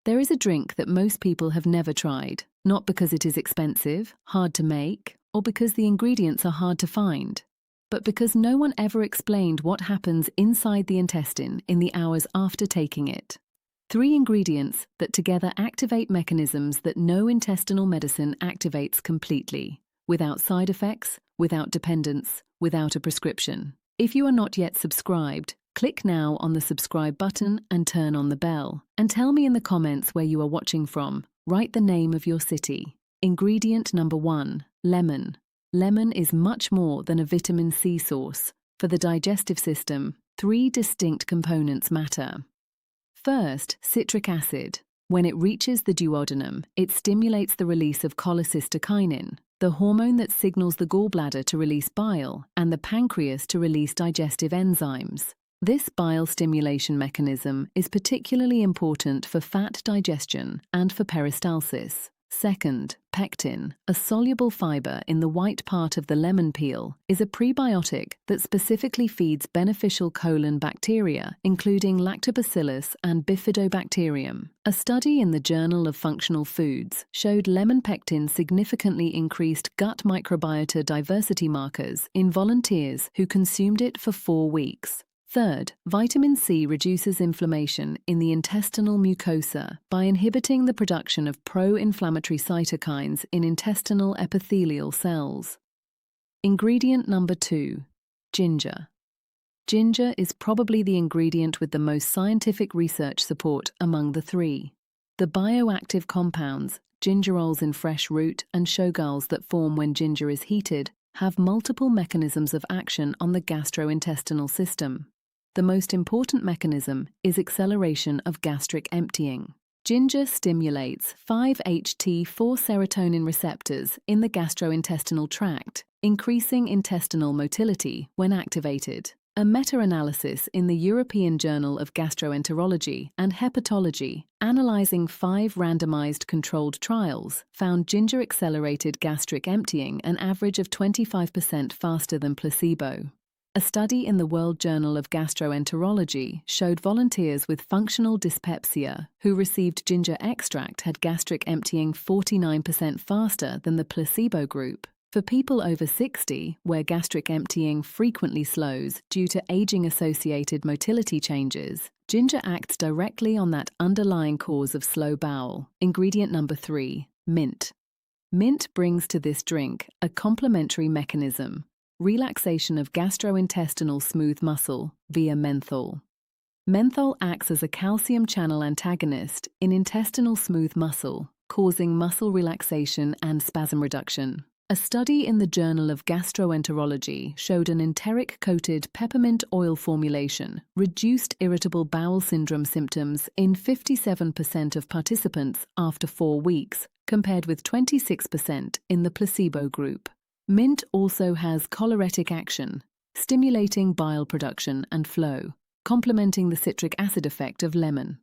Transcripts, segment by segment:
There is a drink that most people have never tried, not because it is expensive, hard to make, or because the ingredients are hard to find, but because no one ever explained what happens inside the intestine in the hours after taking it. 3 ingredients that together activate mechanisms that no intestinal medicine activates completely, without side effects, without dependence, without a prescription. If you are not yet subscribed, click now on the subscribe button and turn on the bell. And tell me in the comments where you are watching from. Write the name of your city. Ingredient number 1, lemon. Lemon is much more than a vitamin C source. For the digestive system, 3 distinct components matter. First, citric acid. When it reaches the duodenum, it stimulates the release of cholecystokinin, the hormone that signals the gallbladder to release bile and the pancreas to release digestive enzymes. This bile stimulation mechanism is particularly important for fat digestion and for peristalsis. Second, pectin, a soluble fiber in the white part of the lemon peel, is a prebiotic that specifically feeds beneficial colon bacteria, including Lactobacillus and Bifidobacterium. A study in the Journal of Functional Foods showed lemon pectin significantly increased gut microbiota diversity markers in volunteers who consumed it for 4 weeks. Third, vitamin C reduces inflammation in the intestinal mucosa by inhibiting the production of pro-inflammatory cytokines in intestinal epithelial cells. Ingredient number 2, ginger. Ginger is probably the ingredient with the most scientific research support among the 3. The bioactive compounds, gingerols in fresh root and shogals that form when ginger is heated, have multiple mechanisms of action on the gastrointestinal system. The most important mechanism is acceleration of gastric emptying. Ginger stimulates 5-HT4 serotonin receptors in the gastrointestinal tract, increasing intestinal motility when activated. A meta-analysis in the European Journal of Gastroenterology and Hepatology, analyzing 5 randomized controlled trials, found ginger accelerated gastric emptying an average of 25% faster than placebo. A study in the World Journal of Gastroenterology showed volunteers with functional dyspepsia who received ginger extract had gastric emptying 49% faster than the placebo group. For people over 60, where gastric emptying frequently slows due to aging-associated motility changes, ginger acts directly on that underlying cause of slow bowel. Ingredient number 3, mint. Mint brings to this drink a complementary mechanism: relaxation of gastrointestinal smooth muscle via menthol. Menthol acts as a calcium channel antagonist in intestinal smooth muscle, causing muscle relaxation and spasm reduction. A study in the Journal of Gastroenterology showed an enteric-coated peppermint oil formulation reduced irritable bowel syndrome symptoms in 57% of participants after 4 weeks, compared with 26% in the placebo group. Mint also has choleretic action, stimulating bile production and flow, complementing the citric acid effect of lemon.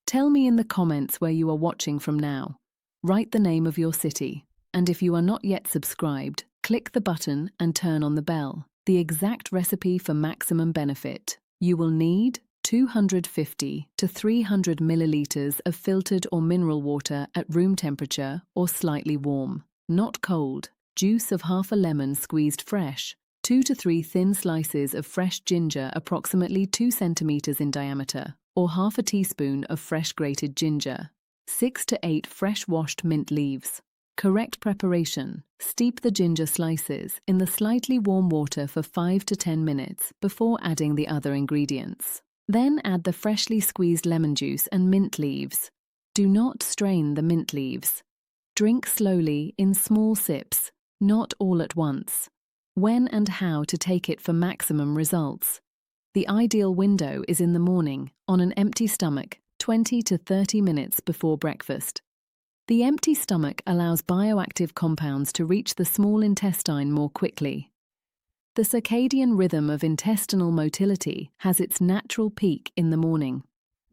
Tell me in the comments where you are watching from now. Write the name of your city. And if you are not yet subscribed, click the button and turn on the bell. The exact recipe for maximum benefit. You will need 250 to 300 milliliters of filtered or mineral water at room temperature or slightly warm, not cold. Juice of half a lemon squeezed fresh, 2 to 3 thin slices of fresh ginger approximately 2 centimeters in diameter, or half a teaspoon of fresh grated ginger, 6 to 8 fresh washed mint leaves. Correct preparation: steep the ginger slices in the slightly warm water for 5 to 10 minutes before adding the other ingredients. Then add the freshly squeezed lemon juice and mint leaves. Do not strain the mint leaves. Drink slowly in small sips, not all at once. When and how to take it for maximum results. The ideal window is in the morning, on an empty stomach, 20 to 30 minutes before breakfast. The empty stomach allows bioactive compounds to reach the small intestine more quickly. The circadian rhythm of intestinal motility has its natural peak in the morning.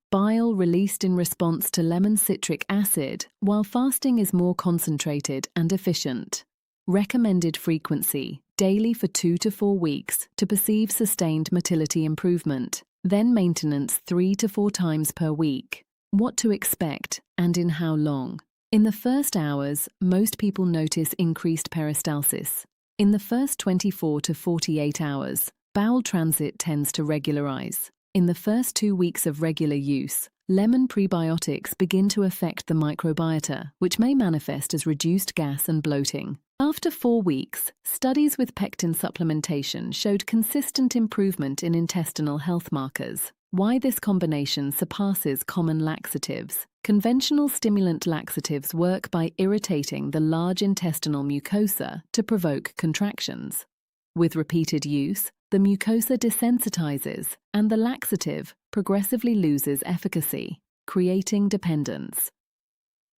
Bile released in response to lemon citric acid, while fasting is more concentrated and efficient. Recommended frequency: daily for 2 to 4 weeks to perceive sustained motility improvement, then maintenance 3 to 4 times per week. What to expect and in how long? In the first hours, most people notice increased peristalsis. In the first 24 to 48 hours, bowel transit tends to regularize. In the first 2 weeks of regular use, lemon prebiotics begin to affect the microbiota, which may manifest as reduced gas and bloating. After 4 weeks, studies with pectin supplementation showed consistent improvement in intestinal health markers. Why this combination surpasses common laxatives. Conventional stimulant laxatives work by irritating the large intestinal mucosa to provoke contractions. With repeated use, the mucosa desensitizes and the laxative progressively loses efficacy, creating dependence.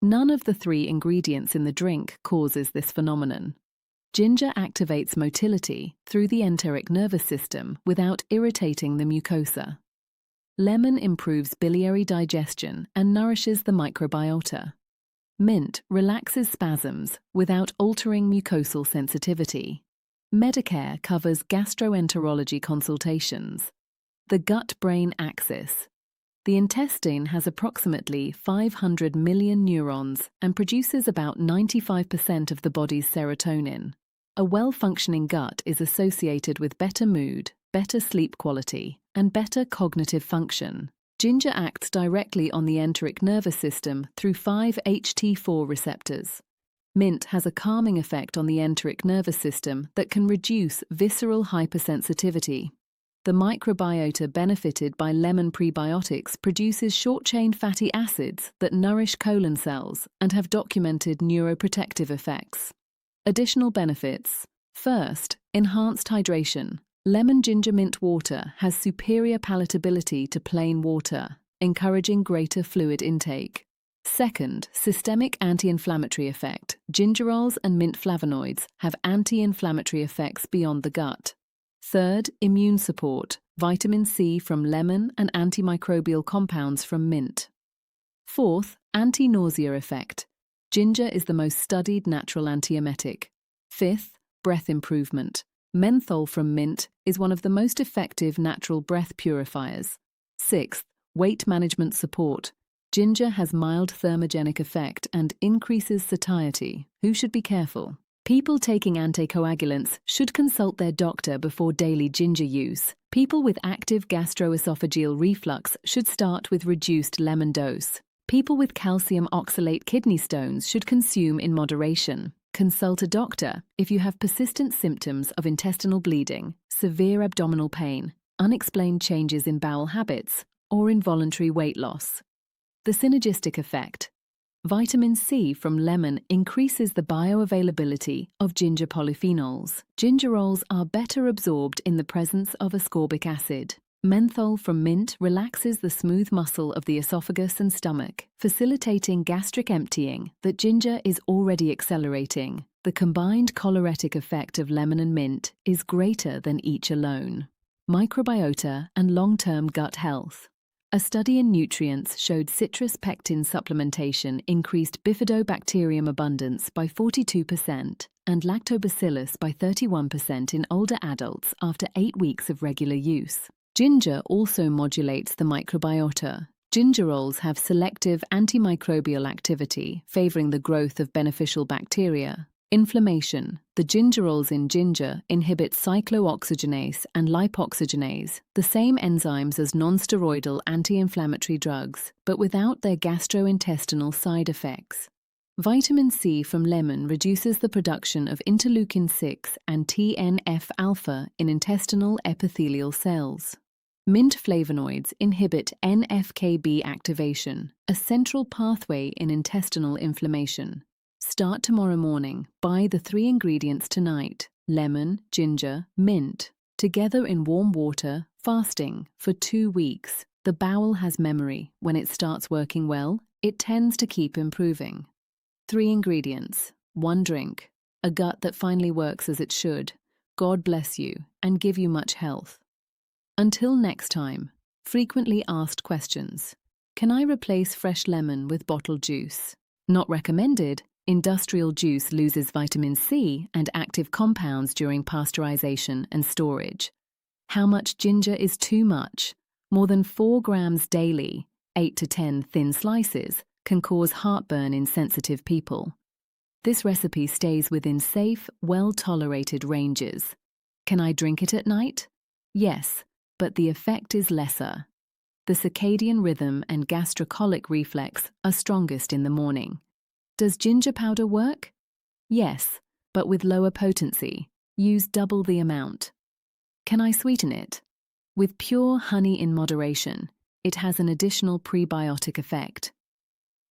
None of the 3 ingredients in the drink causes this phenomenon. Ginger activates motility through the enteric nervous system without irritating the mucosa. Lemon improves biliary digestion and nourishes the microbiota. Mint relaxes spasms without altering mucosal sensitivity. Medicare covers gastroenterology consultations. The gut-brain axis. The intestine has approximately 500 million neurons and produces about 95% of the body's serotonin. A well-functioning gut is associated with better mood, better sleep quality, and better cognitive function. Ginger acts directly on the enteric nervous system through 5-HT4 receptors. Mint has a calming effect on the enteric nervous system that can reduce visceral hypersensitivity. The microbiota benefited by lemon prebiotics produces short-chain fatty acids that nourish colon cells and have documented neuroprotective effects. Additional benefits. First, enhanced hydration. Lemon ginger mint water has superior palatability to plain water, encouraging greater fluid intake. Second, systemic anti-inflammatory effect. Gingerols and mint flavonoids have anti-inflammatory effects beyond the gut. Third, immune support. Vitamin C from lemon and antimicrobial compounds from mint. Fourth, anti-nausea effect. Ginger is the most studied natural antiemetic. Fifth, breath improvement. Menthol from mint is one of the most effective natural breath purifiers. Sixth, weight management support. Ginger has mild thermogenic effect and increases satiety. Who should be careful? People taking anticoagulants should consult their doctor before daily ginger use. People with active gastroesophageal reflux should start with reduced lemon dose. People with calcium oxalate kidney stones should consume in moderation. Consult a doctor if you have persistent symptoms of intestinal bleeding, severe abdominal pain, unexplained changes in bowel habits, or involuntary weight loss. The synergistic effect. Vitamin C from lemon increases the bioavailability of ginger polyphenols. Gingerols are better absorbed in the presence of ascorbic acid. Menthol from mint relaxes the smooth muscle of the esophagus and stomach, facilitating gastric emptying that ginger is already accelerating. The combined choleretic effect of lemon and mint is greater than each alone. Microbiota and long-term gut health. A study in nutrients showed citrus pectin supplementation increased bifidobacterium abundance by 42% and lactobacillus by 31% in older adults after 8 weeks of regular use. Ginger also modulates the microbiota. Gingerols have selective antimicrobial activity, favoring the growth of beneficial bacteria. Inflammation. The gingerols in ginger inhibit cyclooxygenase and lipoxygenase, the same enzymes as nonsteroidal anti-inflammatory drugs, but without their gastrointestinal side effects. Vitamin C from lemon reduces the production of interleukin-6 and TNF-alpha in intestinal epithelial cells. Mint flavonoids inhibit NF-κB activation, a central pathway in intestinal inflammation. Start tomorrow morning. Buy the 3 ingredients tonight: lemon, ginger, mint, together in warm water, fasting, for 2 weeks. The bowel has memory. When it starts working well, it tends to keep improving. 3 ingredients, 1 drink, a gut that finally works as it should. God bless you and give you much health. Until next time, frequently asked questions. Can I replace fresh lemon with bottled juice? Not recommended. Industrial juice loses vitamin C and active compounds during pasteurization and storage. How much ginger is too much? More than 4 grams daily. 8 to 10 thin slices, can cause heartburn in sensitive people. This recipe stays within safe, well-tolerated ranges. Can I drink it at night? Yes, but the effect is lesser. The circadian rhythm and gastrocolic reflex are strongest in the morning. Does ginger powder work? Yes, but with lower potency. Use double the amount. Can I sweeten it? With pure honey in moderation, it has an additional prebiotic effect.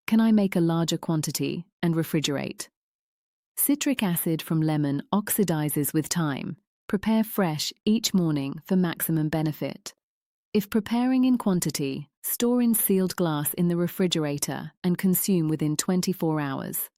Can I make a larger quantity and refrigerate? Citric acid from lemon oxidizes with time. Prepare fresh each morning for maximum benefit. If preparing in quantity, store in sealed glass in the refrigerator and consume within 24 hours.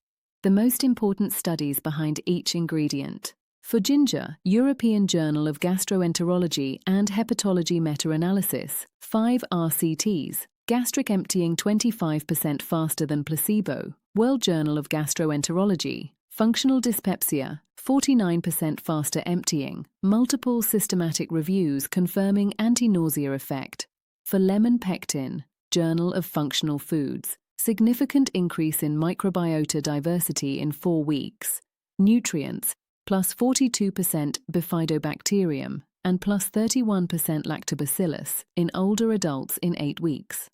The most important studies behind each ingredient. For ginger, European Journal of Gastroenterology and Hepatology meta-analysis, 5 RCTs, gastric emptying 25% faster than placebo. World Journal of Gastroenterology, functional dyspepsia, 49% faster emptying. Multiple systematic reviews confirming anti-nausea effect. For lemon pectin, Journal of Functional Foods, significant increase in microbiota diversity in 4 weeks. Nutrients, plus 42% bifidobacterium and plus 31% lactobacillus in older adults in 8 weeks.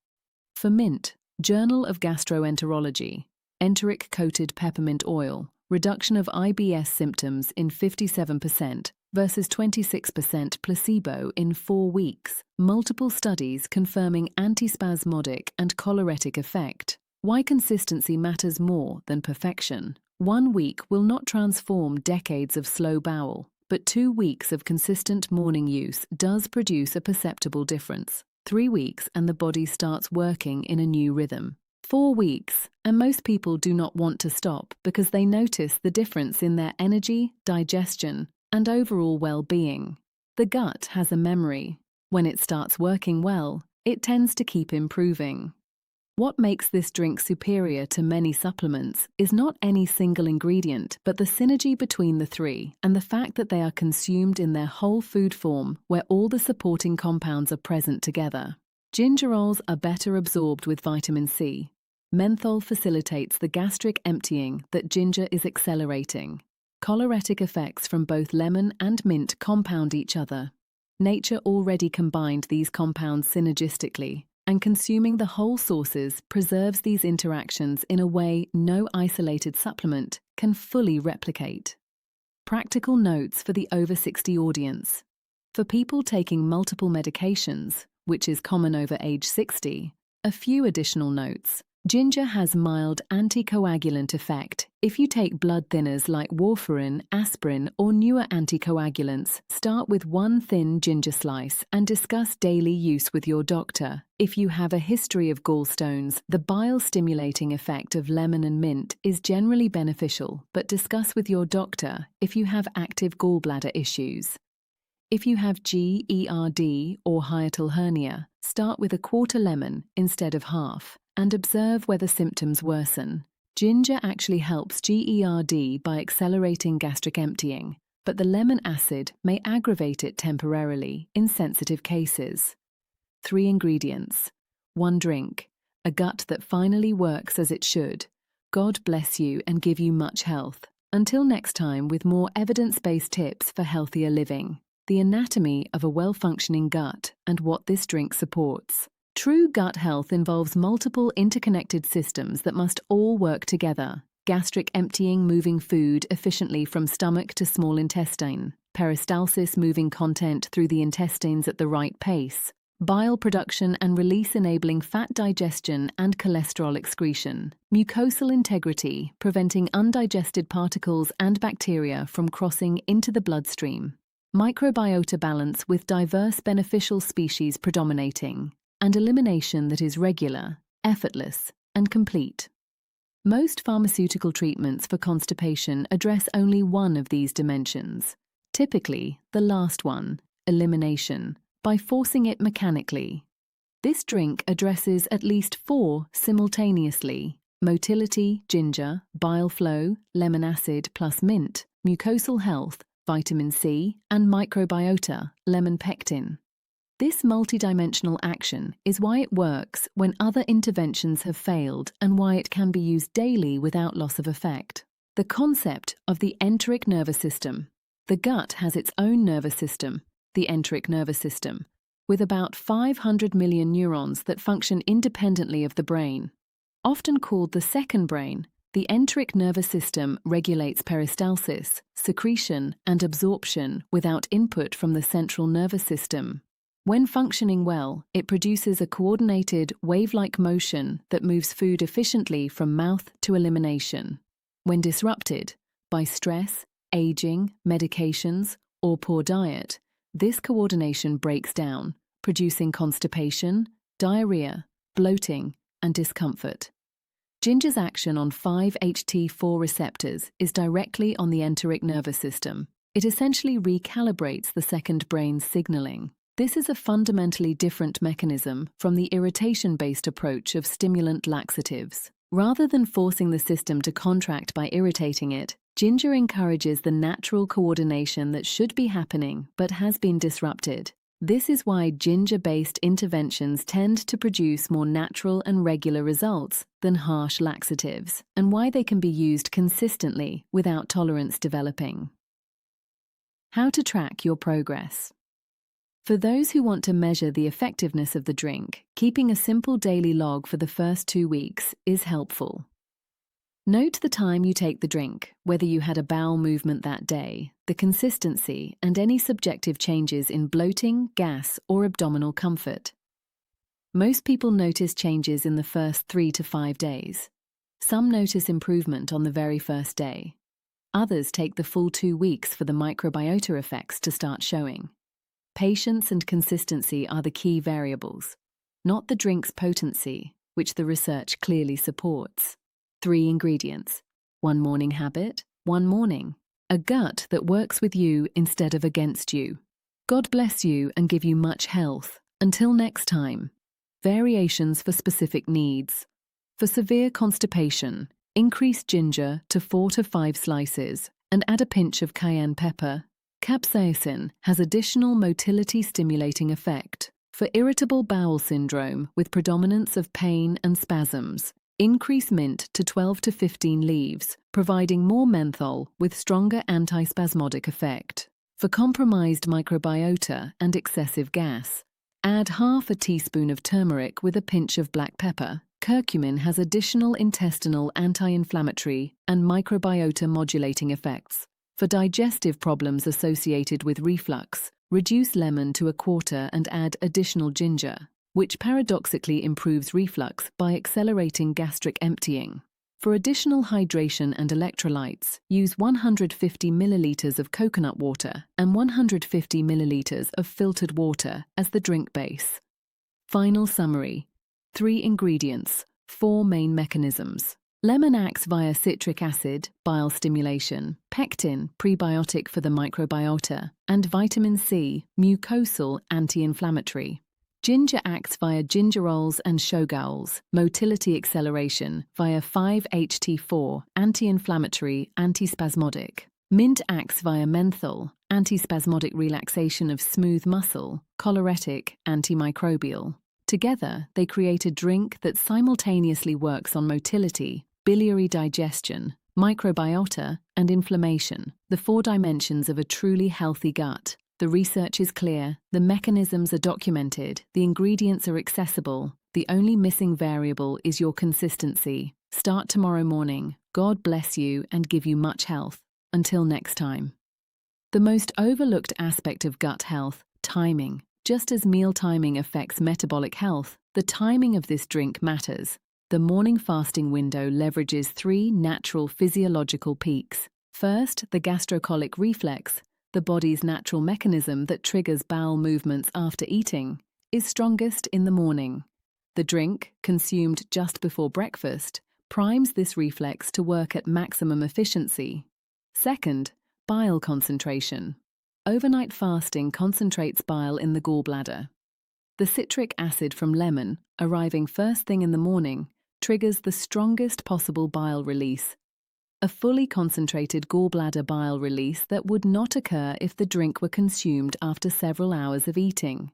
For mint, Journal of Gastroenterology, enteric-coated peppermint oil, reduction of IBS symptoms in 57% versus 26% placebo in 4 weeks. Multiple studies confirming antispasmodic and choleretic effect. Why consistency matters more than perfection. 1 week will not transform decades of slow bowel, but 2 weeks of consistent morning use does produce a perceptible difference. 3 weeks and the body starts working in a new rhythm. 4 weeks, and most people do not want to stop because they notice the difference in their energy, digestion, and overall well-being. The gut has a memory. When it starts working well, it tends to keep improving. What makes this drink superior to many supplements is not any single ingredient, but the synergy between the three and the fact that they are consumed in their whole food form where all the supporting compounds are present together. Gingerols are better absorbed with vitamin C. Menthol facilitates the gastric emptying that ginger is accelerating. Choleretic effects from both lemon and mint compound each other. Nature already combined these compounds synergistically, and consuming the whole sources preserves these interactions in a way no isolated supplement can fully replicate. Practical notes for the over 60 audience. For people taking multiple medications, which is common over age 60, a few additional notes. Ginger has mild anticoagulant effect. If you take blood thinners like warfarin, aspirin, or newer anticoagulants, start with 1 thin ginger slice and discuss daily use with your doctor. If you have a history of gallstones, the bile-stimulating effect of lemon and mint is generally beneficial, but discuss with your doctor if you have active gallbladder issues. If you have GERD or hiatal hernia, start with 1/4 lemon instead of half, and observe whether symptoms worsen. Ginger actually helps GERD by accelerating gastric emptying, but the lemon acid may aggravate it temporarily in sensitive cases. 3 ingredients. 1 drink. A gut that finally works as it should. God bless you and give you much health. Until next time with more evidence-based tips for healthier living. The anatomy of a well-functioning gut and what this drink supports. True gut health involves multiple interconnected systems that must all work together. Gastric emptying, moving food efficiently from stomach to small intestine. Peristalsis, moving content through the intestines at the right pace. Bile production and release, enabling fat digestion and cholesterol excretion. Mucosal integrity, preventing undigested particles and bacteria from crossing into the bloodstream. Microbiota balance with diverse beneficial species predominating. And elimination that is regular, effortless, and complete. Most pharmaceutical treatments for constipation address only one of these dimensions, typically the last one, elimination, by forcing it mechanically. This drink addresses at least 4 simultaneously: motility, ginger, bile flow, lemon acid plus mint, mucosal health, vitamin C, and microbiota, lemon pectin. This multidimensional action is why it works when other interventions have failed and why it can be used daily without loss of effect. The concept of the enteric nervous system. The gut has its own nervous system, the enteric nervous system, with about 500 million neurons that function independently of the brain. Often called the second brain, the enteric nervous system regulates peristalsis, secretion, and absorption without input from the central nervous system. When functioning well, it produces a coordinated, wave-like motion that moves food efficiently from mouth to elimination. When disrupted by stress, aging, medications, or poor diet, this coordination breaks down, producing constipation, diarrhea, bloating, and discomfort. Ginger's action on 5-HT4 receptors is directly on the enteric nervous system. It essentially recalibrates the second brain's signaling. This is a fundamentally different mechanism from the irritation-based approach of stimulant laxatives. Rather than forcing the system to contract by irritating it, ginger encourages the natural coordination that should be happening but has been disrupted. This is why ginger-based interventions tend to produce more natural and regular results than harsh laxatives, and why they can be used consistently without tolerance developing. How to track your progress. For those who want to measure the effectiveness of the drink, keeping a simple daily log for the first 2 weeks is helpful. Note the time you take the drink, whether you had a bowel movement that day, the consistency, and any subjective changes in bloating, gas, or abdominal comfort. Most people notice changes in the first 3 to 5 days. Some notice improvement on the very first day. Others take the full 2 weeks for the microbiota effects to start showing. Patience and consistency are the key variables, not the drink's potency, which the research clearly supports. 3 ingredients. 1 morning habit, 1 morning. A gut that works with you instead of against you. God bless you and give you much health. Until next time. Variations for specific needs. For severe constipation, increase ginger to 4 to 5 slices and add a pinch of cayenne pepper. Capsaicin has additional motility-stimulating effect. For irritable bowel syndrome with predominance of pain and spasms, increase mint to 12 to 15 leaves, providing more menthol with stronger antispasmodic effect. For compromised microbiota and excessive gas, add half a teaspoon of turmeric with a pinch of black pepper. Curcumin has additional intestinal anti-inflammatory and microbiota modulating effects. For digestive problems associated with reflux, reduce lemon to 1/4 and add additional ginger, which paradoxically improves reflux by accelerating gastric emptying. For additional hydration and electrolytes, use 150 milliliters of coconut water and 150 milliliters of filtered water as the drink base. Final summary. 3 ingredients, 4 main mechanisms. Lemon acts via citric acid, bile stimulation, pectin, prebiotic for the microbiota, and vitamin C, mucosal anti-inflammatory. Ginger acts via gingerols and shogaols, motility acceleration via 5-HT4, anti-inflammatory, antispasmodic. Mint acts via menthol, antispasmodic relaxation of smooth muscle, choleretic, antimicrobial. Together, they create a drink that simultaneously works on motility, biliary digestion, microbiota, and inflammation, the 4 dimensions of a truly healthy gut. The research is clear, the mechanisms are documented, the ingredients are accessible, the only missing variable is your consistency. Start tomorrow morning. God bless you and give you much health. Until next time. The most overlooked aspect of gut health, timing. Just as meal timing affects metabolic health, the timing of this drink matters. The morning fasting window leverages 3 natural physiological peaks. First, the gastrocolic reflex, the body's natural mechanism that triggers bowel movements after eating, is strongest in the morning. The drink, consumed just before breakfast, primes this reflex to work at maximum efficiency. Second, bile concentration. Overnight fasting concentrates bile in the gallbladder. The citric acid from lemon, arriving first thing in the morning, triggers the strongest possible bile release. A fully concentrated gallbladder bile release that would not occur if the drink were consumed after several hours of eating.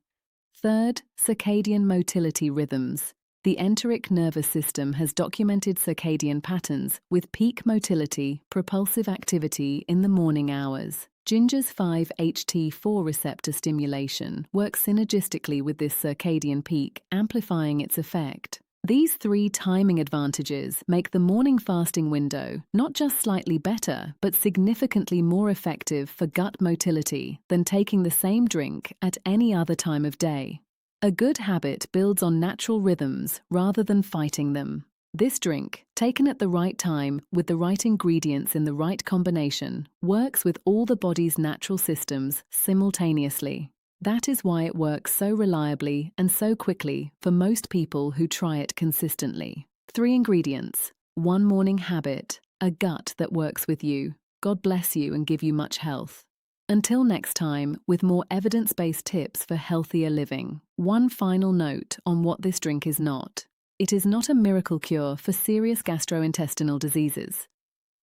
Third, circadian motility rhythms. The enteric nervous system has documented circadian patterns with peak motility, propulsive activity in the morning hours. Ginger's 5-HT4 receptor stimulation works synergistically with this circadian peak, amplifying its effect. These three timing advantages make the morning fasting window not just slightly better, but significantly more effective for gut motility than taking the same drink at any other time of day. A good habit builds on natural rhythms rather than fighting them. This drink, taken at the right time with the right ingredients in the right combination, works with all the body's natural systems simultaneously. That is why it works so reliably and so quickly for most people who try it consistently. 3 ingredients, 1 morning habit, a gut that works with you. God bless you and give you much health. Until next time, with more evidence-based tips for healthier living. One final note on what this drink is not. It is not a miracle cure for serious gastrointestinal diseases.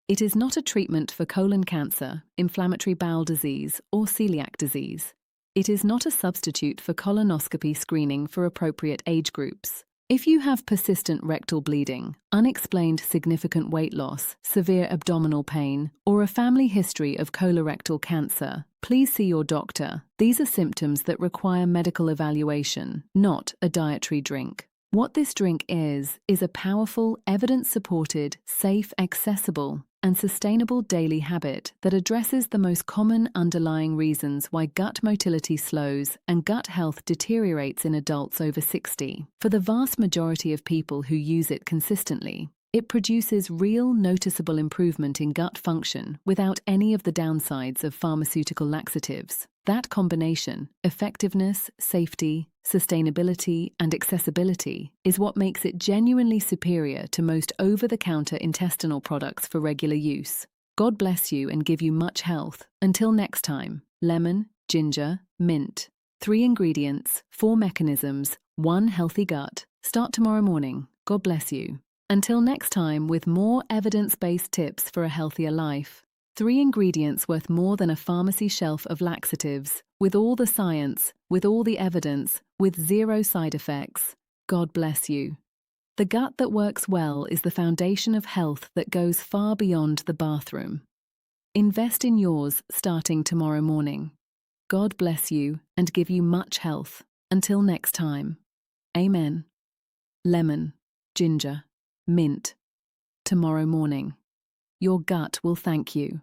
It is not a treatment for colon cancer, inflammatory bowel disease, or celiac disease. It is not a substitute for colonoscopy screening for appropriate age groups. If you have persistent rectal bleeding, unexplained significant weight loss, severe abdominal pain, or a family history of colorectal cancer, please see your doctor. These are symptoms that require medical evaluation, not a dietary drink. What this drink is a powerful, evidence-supported, safe, accessible, and sustainable daily habit that addresses the most common underlying reasons why gut motility slows and gut health deteriorates in adults over 60. For the vast majority of people who use it consistently, it produces real, noticeable improvement in gut function without any of the downsides of pharmaceutical laxatives. That combination, effectiveness, safety, sustainability, and accessibility, is what makes it genuinely superior to most over-the-counter intestinal products for regular use. God bless you and give you much health. Until next time, lemon, ginger, mint. 3 ingredients, 4 mechanisms, 1 healthy gut. Start tomorrow morning. God bless you. Until next time, with more evidence-based tips for a healthier life. 3 ingredients worth more than a pharmacy shelf of laxatives, with all the science, with all the evidence, with 0 side effects. God bless you. The gut that works well is the foundation of health that goes far beyond the bathroom. Invest in yours starting tomorrow morning. God bless you and give you much health. Until next time. Amen. Lemon, ginger, mint. Tomorrow morning. Your gut will thank you.